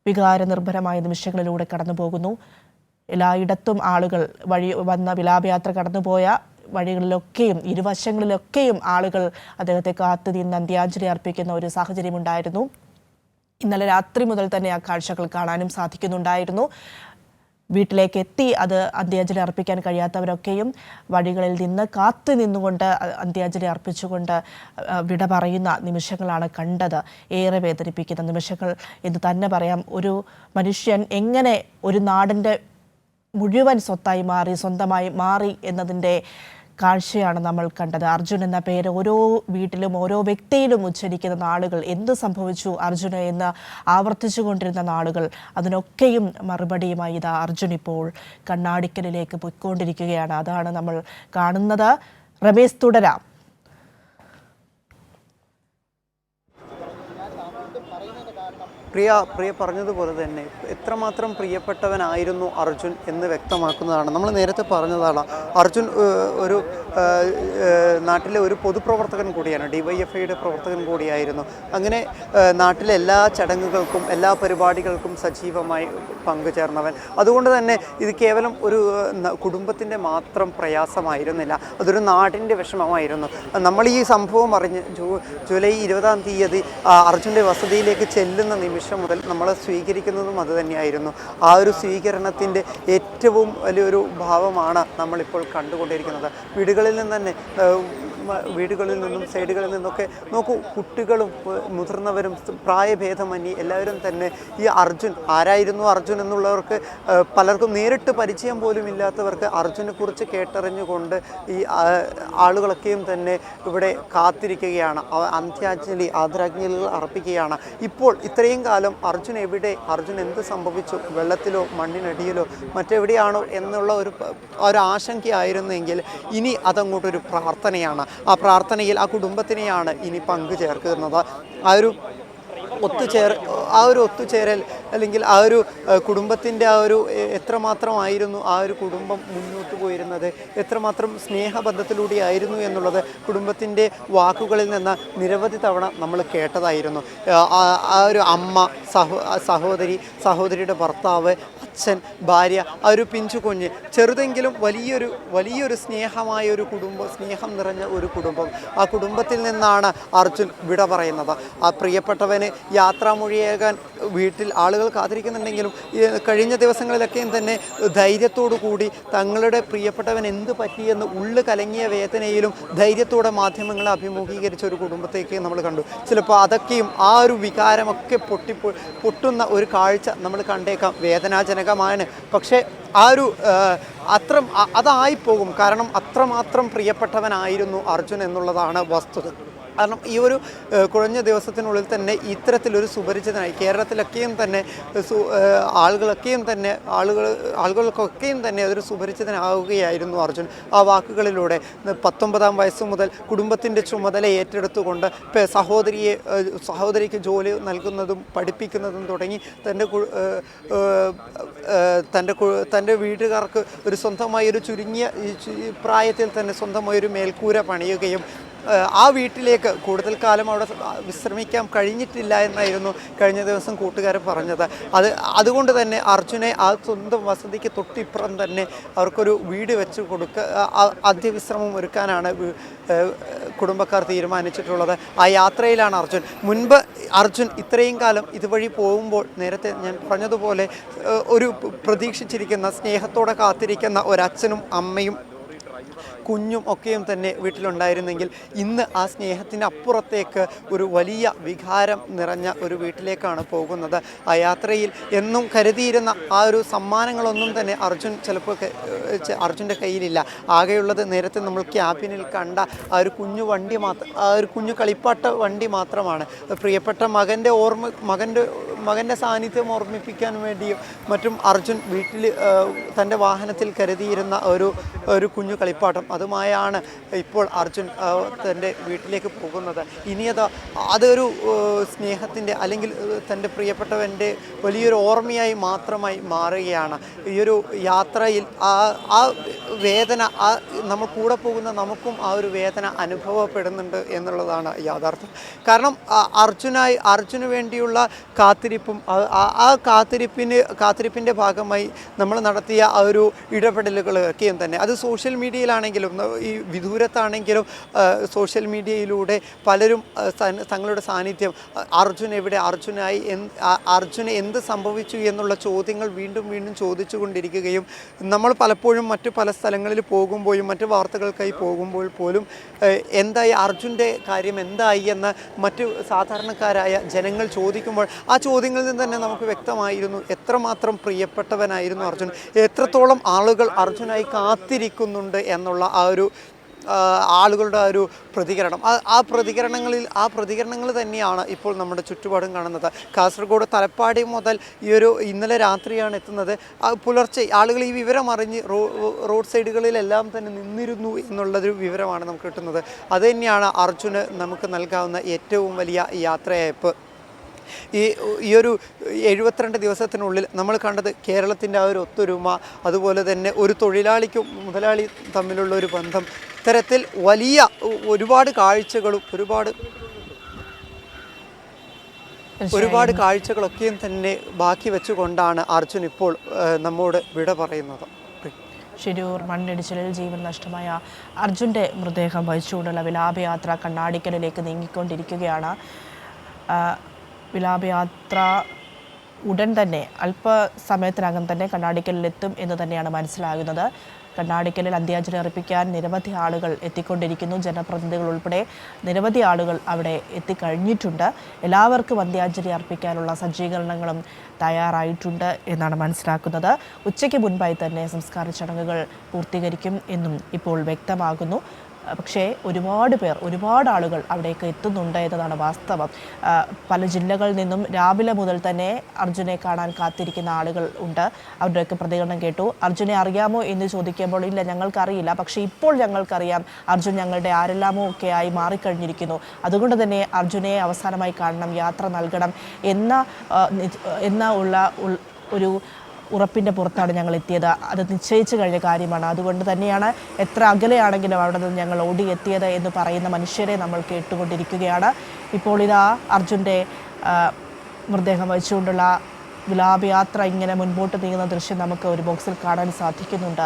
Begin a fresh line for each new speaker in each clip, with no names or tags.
വികാരനിർഭരമായ നിമിഷങ്ങളിലൂടെ കടന്നുപോകുന്നു. എല്ലായിടത്തും ആളുകൾ വഴി വന്ന വിലാപയാത്ര കടന്നുപോയ വഴികളിലൊക്കെയും ഇരുവശങ്ങളിലൊക്കെയും ആളുകൾ അദ്ദേഹത്തെ കാത്തുനിന്ന് അന്ത്യാഞ്ജലി അർപ്പിക്കുന്ന ഒരു സാഹചര്യമുണ്ടായിരുന്നു. ഇന്നലെ രാത്രി മുതൽ തന്നെ ആ കാഴ്ചകൾ കാണാനും സാധിക്കുന്നുണ്ടായിരുന്നു. വീട്ടിലേക്ക് എത്തി അത് അന്ത്യാഞ്ജലി അർപ്പിക്കാൻ കഴിയാത്തവരൊക്കെയും വഴികളിൽ നിന്ന് കാത്തു നിന്നുകൊണ്ട് അന്ത്യാഞ്ജലി അർപ്പിച്ചുകൊണ്ട് വിട പറയുന്ന നിമിഷങ്ങളാണ് കണ്ടത്. ഏറെ വേദനിപ്പിക്കുന്ന നിമിഷങ്ങൾ എന്ന് തന്നെ പറയാം. ഒരു മനുഷ്യൻ എങ്ങനെ ഒരു നാടിൻ്റെ മുഴുവൻ സ്വന്തമായി മാറി എന്നതിൻ്റെ കാഴ്ചയാണ് നമ്മൾ കണ്ടത്. അർജുൻ എന്ന പേര് ഓരോ വീട്ടിലും ഓരോ വ്യക്തിയിലും ഉച്ചരിക്കുന്ന നാളുകൾ, എന്ത് സംഭവിച്ചു അർജുന് എന്ന് ആവർത്തിച്ചു കൊണ്ടിരുന്ന നാളുകൾ, അതിനൊക്കെയും മറുപടിയുമായി ഇതാ അർജുൻ ഇപ്പോൾ കണ്ണാടിക്കലിലേക്ക് പോയിക്കൊണ്ടിരിക്കുകയാണ്. അതാണ് നമ്മൾ കാണുന്നത്. രമേശ്, തുടരാം.
പ്രിയ പറഞ്ഞതുപോലെ തന്നെ എത്രമാത്രം പ്രിയപ്പെട്ടവനായിരുന്നു അർജുൻ എന്ന് വ്യക്തമാക്കുന്നതാണ്. നമ്മൾ നേരത്തെ പറഞ്ഞതാണ്, അർജുൻ ഒരു നാട്ടിലെ ഒരു പൊതുപ്രവർത്തകൻ കൂടിയാണ്, DYFIയുടെ പ്രവർത്തകൻ കൂടിയായിരുന്നു. അങ്ങനെ നാട്ടിലെ എല്ലാ ചടങ്ങുകൾക്കും എല്ലാ പരിപാടികൾക്കും സജീവമായി പങ്കുചേർന്നവൻ. അതുകൊണ്ട് തന്നെ ഇത് കേവലം ഒരു കുടുംബത്തിൻ്റെ മാത്രം പ്രയാസമായിരുന്നില്ല, അതൊരു നാടിൻ്റെ വിഷമമായിരുന്നു. നമ്മൾ ഈ സംഭവം അറിഞ്ഞ് ജൂലൈ 20-ാം തീയതി അർജുൻ്റെ വസതിയിലേക്ക് ചെല്ലുന്ന നിമിഷം മുതൽ നമ്മൾ സ്വീകരിക്കുന്നതും അതുതന്നെയായിരുന്നു. ആ ഒരു സ്വീകരണത്തിൻ്റെ ഏറ്റവും വലിയൊരു ഭാവമാണ് നമ്മളിപ്പോൾ കണ്ടുകൊണ്ടിരിക്കുന്നത്. വീടുകളിൽ നിന്നും സൈഡുകളിൽ നിന്നൊക്കെ നോക്കൂ, കുട്ടികളും മുതിർന്നവരും പ്രായഭേദമന്യേ എല്ലാവരും തന്നെ ഈ അർജുൻ ആരായിരുന്നു അർജുൻ എന്നുള്ളവർക്ക് പലർക്കും നേരിട്ട് പരിചയം പോലും ഇല്ലാത്തവർക്ക് അർജുനെ കുറിച്ച് കേട്ടറിഞ്ഞുകൊണ്ട് ഈ ആളുകളൊക്കെയും തന്നെ ഇവിടെ കാത്തിരിക്കുകയാണ്, ആദരാഞ്ജലികൾ അർപ്പിക്കുകയാണ്. ഇപ്പോൾ ഇത്രയും കാലം അർജുൻ എവിടെ, അർജുൻ എന്ത് സംഭവിച്ചു, വെള്ളത്തിലോ മണ്ണിനടിയിലോ മറ്റെവിടെയാണോ എന്നുള്ള ഒരു ആശങ്കയായിരുന്നെങ്കിൽ ഇനി അതങ്ങോട്ടൊരു പ്രാർത്ഥനയാണ്. ആ പ്രാർത്ഥനയിൽ ആ കുടുംബത്തിനെയാണ് ഇനി പങ്കുചേർക്കുന്നത്. ആ ഒരു ഒത്തുചേരൽ അല്ലെങ്കിൽ ആ ഒരു കുടുംബത്തിൻ്റെ ആ ഒരു എത്രമാത്രമായിരുന്നു ആ ഒരു കുടുംബം മുന്നോട്ട് പോയിരുന്നത്, എത്രമാത്രം സ്നേഹബന്ധത്തിലൂടെയായിരുന്നു എന്നുള്ളത് കുടുംബത്തിൻ്റെ വാക്കുകളിൽ നിന്ന് നിരവധി തവണ നമ്മൾ കേട്ടതായിരുന്നു. ആ ഒരു അമ്മ, സഹോദരിയുടെ ഭർത്താവ്, അച്ഛൻ, ഭാര്യ, ആ ഒരു പിഞ്ചു കുഞ്ഞ്, ചെറുതെങ്കിലും വലിയൊരു സ്നേഹമായ ഒരു കുടുംബം, സ്നേഹം നിറഞ്ഞ ഒരു കുടുംബം. ആ കുടുംബത്തിൽ നിന്നാണ് അർജുൻ വിട പറയുന്നത്. ആ പ്രിയപ്പെട്ടവന് യാത്രാമൊഴിയേകാൻ വീട്ടിൽ ആളുകൾ കാത്തിരിക്കുന്നുണ്ടെങ്കിലും കഴിഞ്ഞ ദിവസങ്ങളിലൊക്കെയും തന്നെ ധൈര്യത്തോടു കൂടി തങ്ങളുടെ പ്രിയപ്പെട്ടവൻ എന്ത് പറ്റിയെന്ന് ഉള്ളു കലങ്ങിയ വേദനയിലും ധൈര്യത്തോടെ മാധ്യമങ്ങളെ അഭിമുഖീകരിച്ച ഒരു കുടുംബത്തേക്ക് നമ്മൾ കണ്ടു. ചിലപ്പോൾ അതൊക്കെയും ആ ഒരു വികാരമൊക്കെ പൊട്ടുന്ന ഒരു കാഴ്ച നമ്മൾ കണ്ടേക്കാം. വേദനാജനകമാണ്. പക്ഷേ ആ ഒരു അതായിപ്പോകും. കാരണം അത്രമാത്രം പ്രിയപ്പെട്ടവനായിരുന്നു അർജുൻ എന്നുള്ളതാണ് വസ്തുത. കാരണം ഈ ഒരു കുറഞ്ഞ ദിവസത്തിനുള്ളിൽ തന്നെ ഇത്തരത്തിലൊരു സുപരിചിതനായി കേരളത്തിലൊക്കെയും തന്നെ ആളുകൾക്കൊക്കെയും തന്നെ അതൊരു സുപരിചിതനാവുകയായിരുന്നു അർജുൻ. ആ വാക്കുകളിലൂടെ 19-ാം വയസ്സ് മുതൽ കുടുംബത്തിൻ്റെ ചുമതല ഏറ്റെടുത്തുകൊണ്ട് സഹോദരിക്ക് ജോലി നൽകുന്നതും പഠിപ്പിക്കുന്നതും തുടങ്ങി തൻ്റെ വീട്ടുകാർക്ക് ഒരു സ്വന്തമായി ഒരു ചുരുങ്ങിയ പ്രായത്തിൽ തന്നെ സ്വന്തമായൊരു മേൽക്കൂര പണിയുകയും ആ വീട്ടിലേക്ക് കൂടുതൽ കാലം അവിടെ വിശ്രമിക്കാൻ കഴിഞ്ഞിട്ടില്ല എന്നായിരുന്നു കഴിഞ്ഞ ദിവസം കൂട്ടുകാരൻ പറഞ്ഞത്. അതുകൊണ്ട് തന്നെ അർജുനെ ആ സ്വന്തം വസതിക്ക് തൊട്ടിപ്പുറം തന്നെ അവർക്കൊരു വീട് വെച്ച് അന്ത്യവിശ്രമം ഒരുക്കാനാണ് കുടുംബക്കാർ തീരുമാനിച്ചിട്ടുള്ളത്. ആ യാത്രയിലാണ് മുൻപ് അർജുൻ ഇത്രയും കാലം ഇതുവഴി പോകുമ്പോൾ നേരത്തെ ഞാൻ പറഞ്ഞതുപോലെ ഒരു പ്രതീക്ഷിച്ചിരിക്കുന്ന, സ്നേഹത്തോടെ കാത്തിരിക്കുന്ന ഒരച്ഛനും അമ്മയും കുഞ്ഞും ഒക്കെയും തന്നെ വീട്ടിലുണ്ടായിരുന്നെങ്കിൽ ഇന്ന് ആ സ്നേഹത്തിന് അപ്പുറത്തേക്ക് ഒരു വലിയ വികാരം നിറഞ്ഞ ഒരു വീട്ടിലേക്കാണ് പോകുന്നത്. ആ യാത്രയിൽ എന്നും കരുതിയിരുന്ന ആ ഒരു സമ്മാനങ്ങളൊന്നും തന്നെ അർജുൻ്റെ കയ്യിലില്ല. ആകെയുള്ളത് നേരത്തെ നമ്മൾ ക്യാബിനിൽ കണ്ട ആ ഒരു കുഞ്ഞു കളിപ്പാട്ട വണ്ടി മാത്രമാണ്. പ്രിയപ്പെട്ട മകൻ്റെ സാന്നിധ്യം ഓർമ്മിപ്പിക്കാൻ വേണ്ടിയും മറ്റും അർജുൻ വീട്ടിൽ തൻ്റെ വാഹനത്തിൽ കരുതിയിരുന്ന ഒരു കുഞ്ഞു കളിപ്പാട്ടം, അതുമായാണ് ഇപ്പോൾ അർജുൻ തൻ്റെ വീട്ടിലേക്ക് പോകുന്നത്. ഇനി അതൊരു സ്നേഹത്തിൻ്റെ അല്ലെങ്കിൽ തൻ്റെ പ്രിയപ്പെട്ടവൻ്റെ വലിയൊരു ഓർമ്മയായി മാത്രമായി മാറുകയാണ്. ഈ ഒരു യാത്രയിൽ ആ വേദന, നമ്മൾ കൂടെ പോകുന്ന നമുക്കും ആ ഒരു വേദന അനുഭവപ്പെടുന്നുണ്ട് എന്നുള്ളതാണ് യാഥാർത്ഥ്യം. കാരണം അർജുന് വേണ്ടിയുള്ള കാത്തിരിപ്പ് കാത്തിരിപ്പും ആ കാത്തിരിപ്പിൻ്റെ ഭാഗമായി നമ്മൾ നടത്തിയ ആ ഒരു ഇടപെടലുകളൊക്കെയും തന്നെ അത് സോഷ്യൽ മീഡിയയിലാണെങ്കിലും ഈ വിദൂരത്താണെങ്കിലും സോഷ്യൽ മീഡിയയിലൂടെ പലരും തങ്ങളുടെ സാന്നിധ്യം അർജുൻ എവിടെ, അർജുന് എന്ത് സംഭവിച്ചു എന്നുള്ള ചോദ്യങ്ങൾ വീണ്ടും വീണ്ടും ചോദിച്ചു കൊണ്ടിരിക്കുകയും നമ്മൾ പലപ്പോഴും മറ്റു പല സ്ഥലങ്ങളിൽ പോകുമ്പോഴും മറ്റു വാർത്തകൾക്കായി പോകുമ്പോൾ പോലും എന്തായി അർജുൻ്റെ കാര്യം എന്തായി എന്ന് മറ്റു സാധാരണക്കാരായ ജനങ്ങൾ ചോദിക്കുമ്പോൾ ആ ചോദ്യങ്ങളിൽ നിന്ന് തന്നെ നമുക്ക് വ്യക്തമായിരുന്നു എത്രമാത്രം പ്രിയപ്പെട്ടവനായിരുന്നു അർജുൻ, എത്രത്തോളം ആളുകൾ അർജുനായി കാത്തിരിക്കുന്നുണ്ട് എന്നുള്ള ആളുകളുടെ ആ ഒരു പ്രതികരണം. ആ പ്രതികരണങ്ങൾ തന്നെയാണ് ഇപ്പോൾ നമ്മുടെ ചുറ്റുപാടും കാണുന്നത്. കാസർഗോഡ് തലപ്പാടി മുതൽ ഇന്നലെ രാത്രിയാണ് എത്തുന്നത്. പുലർച്ചെ ആളുകൾ ഈ വിവരം അറിഞ്ഞ് റോഡ് സൈഡുകളിലെല്ലാം തന്നെ നിന്നിരുന്നു എന്നുള്ളൊരു വിവരമാണ് നമുക്ക് കിട്ടുന്നത്. അതുതന്നെയാണ് അർജുന് നമുക്ക് നൽകാവുന്ന ഏറ്റവും വലിയ യാത്രയയപ്പ്. ഈ ഒരു 72 ദിവസത്തിനുള്ളിൽ നമ്മൾ കണ്ടത് കേരളത്തിൻ്റെ ആ ഒരു ഒത്തൊരുമ, അതുപോലെ തന്നെ ഒരു തൊഴിലാളിക്കും മുതലാളി തമ്മിലുള്ള ഒരു ബന്ധം, ഇത്തരത്തിൽ വലിയ ഒരുപാട് കാഴ്ചകളൊക്കെയും തന്നെ ബാക്കി വെച്ചുകൊണ്ടാണ് അർജുൻ ഇപ്പോൾ നമ്മോട് വിട പറയുന്നത്.
ഷിരൂർ മണ്ണിടിച്ചിലിൽ ജീവൻ നഷ്ടമായ അർജുൻ്റെ മൃതദേഹം വഹിച്ചുകൊണ്ടുള്ള വിലാപയാത്ര കണ്ണാടിക്കലിലേക്ക് നീങ്ങിക്കൊണ്ടിരിക്കുകയാണ്. വിലാപയാത്ര ഉടൻ തന്നെ അല്പസമയത്തിനകം തന്നെ കണ്ണാടിക്കലിലെത്തും എന്ന് തന്നെയാണ് മനസ്സിലാകുന്നത്. കണ്ണാടിക്കലിൽ അന്ത്യാഞ്ജലി അർപ്പിക്കാൻ നിരവധി ആളുകൾ എത്തിക്കൊണ്ടിരിക്കുന്നു. ജനപ്രതിനിധികൾ ഉൾപ്പെടെ നിരവധി ആളുകൾ അവിടെ എത്തിക്കഴിഞ്ഞിട്ടുണ്ട്. എല്ലാവർക്കും അന്ത്യാഞ്ജലി അർപ്പിക്കാനുള്ള സജ്ജീകരണങ്ങളും തയ്യാറായിട്ടുണ്ട് എന്നാണ് മനസ്സിലാക്കുന്നത്. ഉച്ചയ്ക്ക് മുൻപായി തന്നെ സംസ്കാര ചടങ്ങുകൾ പൂർത്തീകരിക്കും എന്നും ഇപ്പോൾ വ്യക്തമാകുന്നു. പക്ഷേ ഒരുപാട് ആളുകൾ അവിടേക്ക് എത്തുന്നുണ്ട് എന്നതാണ് വാസ്തവം. പല ജില്ലകളിൽ നിന്നും രാവിലെ മുതൽ തന്നെ അർജുനെ കാണാൻ കാത്തിരിക്കുന്ന ആളുകൾ ഉണ്ട്. അവരുടെയൊക്കെ പ്രതികരണം കേട്ടു. അർജുനെ അറിയാമോ എന്ന് ചോദിക്കുമ്പോൾ ഇല്ല, ഞങ്ങൾക്കറിയില്ല, പക്ഷേ ഇപ്പോൾ ഞങ്ങൾക്കറിയാം അർജുൻ ഞങ്ങളുടെ ആരെല്ലാമോ ഒക്കെ ആയി മാറിക്കഴിഞ്ഞിരിക്കുന്നു. അതുകൊണ്ട് തന്നെ അർജുനെ അവസാനമായി കാണണം, യാത്ര നൽകണം എന്ന ഒരു ഉറപ്പിൻ്റെ പുറത്താണ് ഞങ്ങൾ എത്തിയത്. അത് നിശ്ചയിച്ചു കഴിഞ്ഞ കാര്യമാണ്. അതുകൊണ്ട് തന്നെയാണ് എത്ര അകലെയാണെങ്കിലും അവിടെ നിന്ന് ഞങ്ങൾ ഓടിയെത്തിയത് എന്ന് പറയുന്ന മനുഷ്യരെ നമ്മൾ കേട്ടുകൊണ്ടിരിക്കുകയാണ്. ഇപ്പോൾ ഇതാ അർജുൻ്റെ മൃതദേഹം വഹിച്ചുകൊണ്ടുള്ള വിലാപയാത്ര ഇങ്ങനെ മുൻപോട്ട് നീങ്ങുന്ന ദൃശ്യം നമുക്ക് ഒരു ബോക്സിൽ കാണാൻ സാധിക്കുന്നുണ്ട്.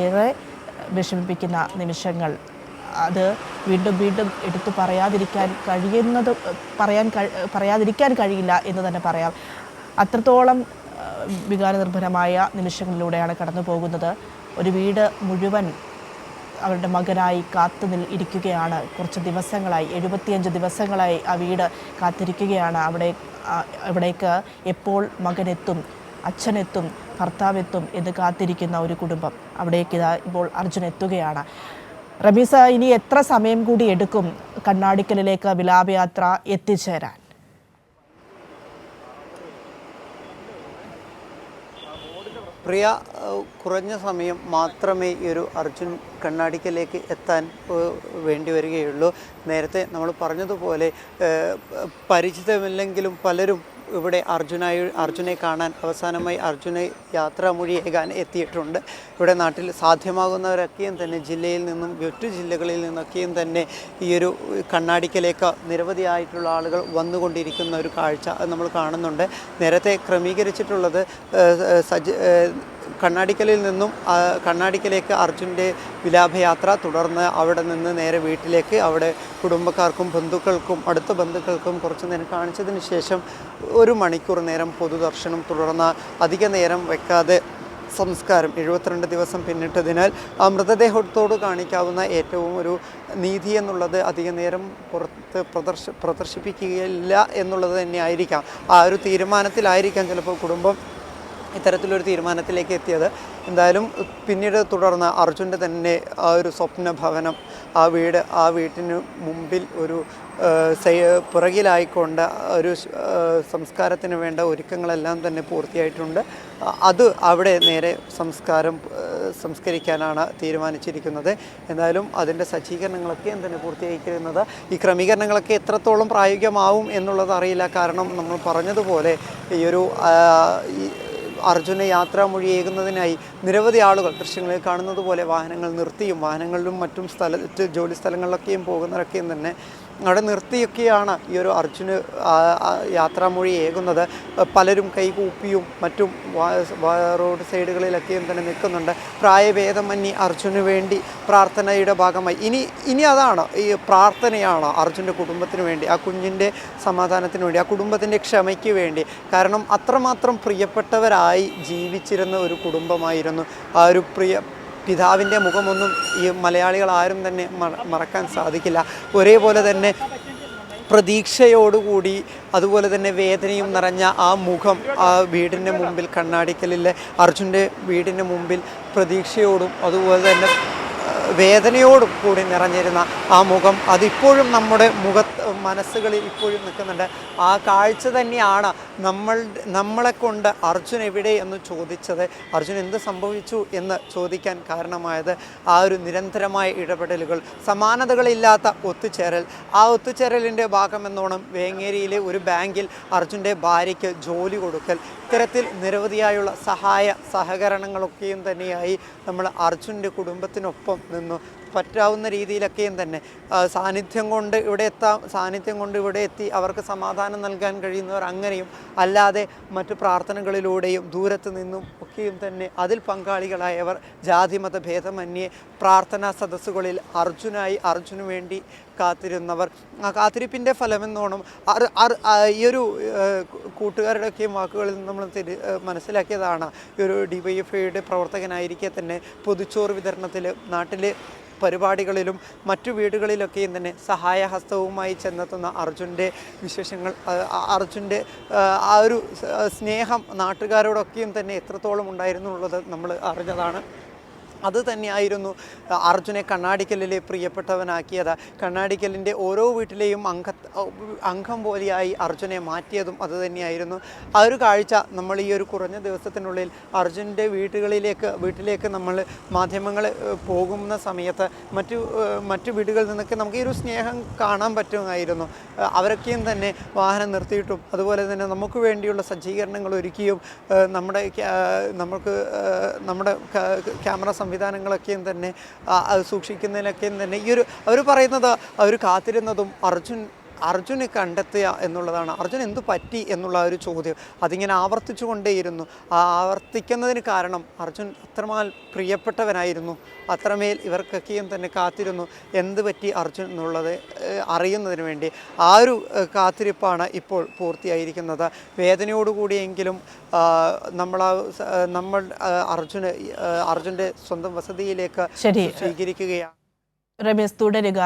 ഏറെ വിഷമിപ്പിക്കുന്ന നിമിഷങ്ങൾ. അത് വീണ്ടും എടുത്തു പറയാതിരിക്കാൻ കഴിയില്ല എന്ന് തന്നെ പറയാം. അത്രത്തോളം വികാരനിർഭരമായ നിമിഷങ്ങളിലൂടെയാണ് കടന്നു പോകുന്നത്. ഒരു വീട് മുഴുവൻ അവരുടെ മകനായി ഇരിക്കുകയാണ്. കുറച്ച് ദിവസങ്ങളായി, 75 ദിവസങ്ങളായി ആ വീട് കാത്തിരിക്കുകയാണ്. അവിടേക്ക് എപ്പോൾ മകനെത്തും, അച്ഛനെത്തും, ഭർത്താവെത്തും എന്ന് കാത്തിരിക്കുന്ന ഒരു കുടുംബം. അവിടേക്ക് ഇപ്പോൾ അർജുൻ എത്തുകയാണ്. റമീസ, ഇനി എത്ര സമയം കൂടി എടുക്കും കണ്ണാടിക്കലിലേക്ക് വിലാപയാത്ര എത്തിച്ചേരാൻ?
പ്രിയ, കുറഞ്ഞ സമയം മാത്രമേ ഈ ഒരു അർജുൻ കണ്ണാടിക്കലേക്ക് എത്താൻ വേണ്ടി വരികയുള്ളൂ. നേരത്തെ നമ്മൾ പറഞ്ഞതുപോലെ പരിചിതമില്ലെങ്കിലും പലരും ഇവിടെ അർജുനെ കാണാൻ, അവസാനമായി അർജുനെ യാത്രാമൊഴിയേകാൻ എത്തിയിട്ടുണ്ട്. ഇവിടെ നാട്ടിൽ സാധ്യമാകുന്നവരൊക്കെയും തന്നെ ജില്ലയിൽ നിന്നും മറ്റു ജില്ലകളിൽ നിന്നൊക്കെയും തന്നെ ഈ ഒരു കണ്ണാടിക്കലേക്ക് നിരവധിയായിട്ടുള്ള ആളുകൾ വന്നുകൊണ്ടിരിക്കുന്ന ഒരു കാഴ്ച നമ്മൾ കാണുന്നുണ്ട്. നേരത്തെ ക്രമീകരിച്ചിട്ടുള്ളത് കണ്ണാടിക്കലിൽ നിന്നും കണ്ണാടിക്കലേക്ക് അർജുൻ്റെ വിലാപയാത്ര, തുടർന്ന് അവിടെ നിന്ന് നേരെ വീട്ടിലേക്ക്, അവിടെ കുടുംബക്കാർക്കും ബന്ധുക്കൾക്കും അടുത്ത ബന്ധുക്കൾക്കും കുറച്ച് നേരം കാണിച്ചതിന് ശേഷം 1 മണിക്കൂർ നേരം പൊതുദർശനം, തുടർന്ന് അധിക നേരം വെക്കാതെ സംസ്കാരം. 72 ദിവസം പിന്നിട്ടതിനാൽ ആ മൃതദേഹത്തോട് കാണിക്കാവുന്ന ഏറ്റവും ഒരു നീതി എന്നുള്ളത് അധിക നേരം പുറത്ത് പ്രദർശിപ്പിക്കുകയില്ല എന്നുള്ളത് തന്നെ ആയിരിക്കാം. ആ ഒരു തീരുമാനത്തിലായിരിക്കാം ചിലപ്പോൾ കുടുംബം ഇത്തരത്തിലൊരു തീരുമാനത്തിലേക്ക് എത്തിയത്. എന്തായാലും പിന്നീട് തുടർന്ന് അർജുൻ്റെ തന്നെ ആ ഒരു സ്വപ്ന ഭവനം, ആ വീട്ടിന് മുമ്പിൽ ഒരു പിറകിലായിക്കൊണ്ട് ഒരു സംസ്കാരത്തിന് വേണ്ട ഒരുക്കങ്ങളെല്ലാം തന്നെ പൂർത്തിയായിട്ടുണ്ട്. അത് അവിടെ നേരെ സംസ്കരിക്കാനാണ് തീരുമാനിച്ചിരിക്കുന്നത്. എന്തായാലും അതിൻ്റെ സജ്ജീകരണങ്ങളൊക്കെയും തന്നെ പൂർത്തിയായിരിക്കുന്നത്. ഈ ക്രമീകരണങ്ങളൊക്കെ എത്രത്തോളം പ്രായോഗികമാവും എന്നുള്ളത് അറിയില്ല. കാരണം നമ്മൾ പറഞ്ഞതുപോലെ ഈ ഒരു അർജുനെ യാത്രാമൊഴിയേകുന്നതിനായി നിരവധി ആളുകൾ ദൃശ്യങ്ങളിൽ കാണുന്നത് പോലെ വാഹനങ്ങൾ നിർത്തിയും വാഹനങ്ങളിലും മറ്റും ജോലി സ്ഥലങ്ങളിലൊക്കെയും പോകുന്നവരൊക്കെയും തന്നെ അവിടെ നിർത്തിയൊക്കെയാണ് ഈ ഒരു അർജുന് യാത്രാമൊഴി ഏകുന്നത്. പലരും കൈകൂപ്പിയും മറ്റും റോഡ് സൈഡുകളിലൊക്കെയും തന്നെ നിൽക്കുന്നുണ്ട്. പ്രായഭേദമന്യേ അർജുന് വേണ്ടി പ്രാർത്ഥനയുടെ ഭാഗമായി ഇനി അതാണ് ഈ പ്രാർത്ഥനയാണ് അർജുൻ്റെ കുടുംബത്തിന് വേണ്ടി, ആ കുഞ്ഞിൻ്റെ സമാധാനത്തിന് വേണ്ടി, ആ കുടുംബത്തിൻ്റെ ക്ഷമയ്ക്ക് വേണ്ടി. കാരണം അത്രമാത്രം പ്രിയപ്പെട്ടവരായി ജീവിച്ചിരുന്ന ഒരു കുടുംബമായിരുന്നു. ആ ഒരു പിതാവിൻ്റെ മുഖമൊന്നും ഈ മലയാളികൾ ആരും തന്നെ മറക്കാൻ സാധിക്കില്ല. ഒരേപോലെ തന്നെ പ്രതീക്ഷയോടുകൂടി അതുപോലെ തന്നെ വേദനയും നിറഞ്ഞ ആ മുഖം ആ വീടിൻ്റെ മുമ്പിൽ, കണ്ണാടിക്കലിലെ അർജുൻ്റെ വീടിൻ്റെ മുമ്പിൽ പ്രതീക്ഷയോടും അതുപോലെ തന്നെ വേദനയോടും കൂടി നിറഞ്ഞിരുന്ന ആ മുഖം അതിപ്പോഴും നമ്മുടെ മനസ്സുകളിൽ ഇപ്പോഴും നിൽക്കുന്നുണ്ട്. ആ കാഴ്ച തന്നെയാണ് നമ്മളെ കൊണ്ട് അർജുൻ എവിടെ എന്ന് ചോദിച്ചത്, അർജുൻ എന്ത് സംഭവിച്ചു എന്ന് ചോദിക്കാൻ കാരണമായത് ആ ഒരു നിരന്തരമായ ഇടപെടലുകൾ, സമാനതകളില്ലാത്ത ഒത്തുചേരൽ. ആ ഒത്തുചേരലിൻ്റെ ഭാഗമെന്നോണം വേങ്ങേരിയിലെ ഒരു ബാങ്കിൽ അർജുൻ്റെ ഭാര്യയ്ക്ക് ജോലി കൊടുക്കൽ, ഇത്തരത്തിൽ നിരവധിയായുള്ള സഹകരണങ്ങളൊക്കെയും തന്നെയായി നമ്മൾ അർജുൻ്റെ കുടുംബത്തിനൊപ്പം നിന്നു. പറ്റാവുന്ന രീതിയിലൊക്കെയും തന്നെ സാന്നിധ്യം കൊണ്ട് ഇവിടെ എത്തി അവർക്ക് സമാധാനം നൽകാൻ കഴിയുന്നവർ അങ്ങനെയും, അല്ലാതെ മറ്റു പ്രാർത്ഥനകളിലൂടെയും ദൂരത്ത് നിന്നും ഒക്കെയും തന്നെ അതിൽ പങ്കാളികളായവർ ജാതിമത ഭേദമന്യേ പ്രാർത്ഥനാ സദസ്സുകളിൽ അർജുനു വേണ്ടി കാത്തിരുന്നവർ. ആ കാത്തിരിപ്പിൻ്റെ ഫലമെന്നോണം ഈ ഒരു കൂട്ടുകാരുടെയൊക്കെയും വാക്കുകളിൽ നമ്മൾ മനസ്സിലാക്കിയതാണ്. ഈ ഒരു DYFIയുടെ പ്രവർത്തകനായിരിക്കെ തന്നെ പൊതുച്ചോറ് വിതരണത്തിൽ, നാട്ടിലെ പരിപാടികളിലും മറ്റു വീടുകളിലൊക്കെയും തന്നെ സഹായഹസ്തവുമായി ചെന്നെത്തുന്ന അർജുൻ്റെ വിശേഷങ്ങൾ, അർജുൻ്റെ ആ ഒരു സ്നേഹം നാട്ടുകാരോടൊക്കെയും തന്നെ എത്രത്തോളം ഉണ്ടായിരുന്നു എന്നുള്ളത് നമ്മൾ അറിഞ്ഞതാണ്. അത് തന്നെയായിരുന്നു അർജുനെ കണ്ണാടിക്കലിലെ പ്രിയപ്പെട്ടവനാക്കിയത്. കണ്ണാടിക്കലിൻ്റെ ഓരോ വീട്ടിലെയും അംഗം പോലെയായി അർജുനെ മാറ്റിയതും അത് തന്നെയായിരുന്നു. ആ ഒരു കാഴ്ച നമ്മൾ ഈ ഒരു കുറഞ്ഞ ദിവസത്തിനുള്ളിൽ അർജുൻ്റെ വീട്ടിലേക്ക് നമ്മൾ മാധ്യമങ്ങൾ പോകുന്ന സമയത്ത് മറ്റു വീടുകളിൽ നിന്നൊക്കെ നമുക്ക് ഈ ഒരു സ്നേഹം കാണാൻ പറ്റുമായിരുന്നു. അവരൊക്കെയും തന്നെ വാഹനം നിർത്തിയിട്ടും അതുപോലെ തന്നെ നമുക്ക് വേണ്ടിയുള്ള സജ്ജീകരണങ്ങൾ ഒരുക്കിയും നമ്മുടെ ക്യാമറ സംവിധാനങ്ങളൊക്കെയും തന്നെ സൂക്ഷിക്കുന്നതിനൊക്കെയും തന്നെ അവർ പറയുന്നത്, അവർ കാത്തിരുന്നതും അർജുനെ കണ്ടെത്തുക എന്നുള്ളതാണ്. അർജുൻ എന്തു പറ്റി എന്നുള്ള ഒരു ചോദ്യം അതിങ്ങനെ ആവർത്തിച്ചു കൊണ്ടേയിരുന്നു. ആവർത്തിക്കുന്നതിന് കാരണം അർജുൻ അത്രമാൽ പ്രിയപ്പെട്ടവനായിരുന്നു. അത്രമേൽ ഇവർക്കൊക്കെയും തന്നെ കാത്തിരുന്നു എന്ത് പറ്റി അർജുൻ എന്നുള്ളത് അറിയുന്നതിന് വേണ്ടി. ആ ഒരു കാത്തിരിപ്പാണ് ഇപ്പോൾ പൂർത്തിയായിരിക്കുന്നത്. വേദനയോടുകൂടിയെങ്കിലും നമ്മൾ അർജുൻ്റെ സ്വന്തം വസതിയിലേക്ക് സ്വീകരിക്കുകയാണ്.
രമേശ്, തുടരുക.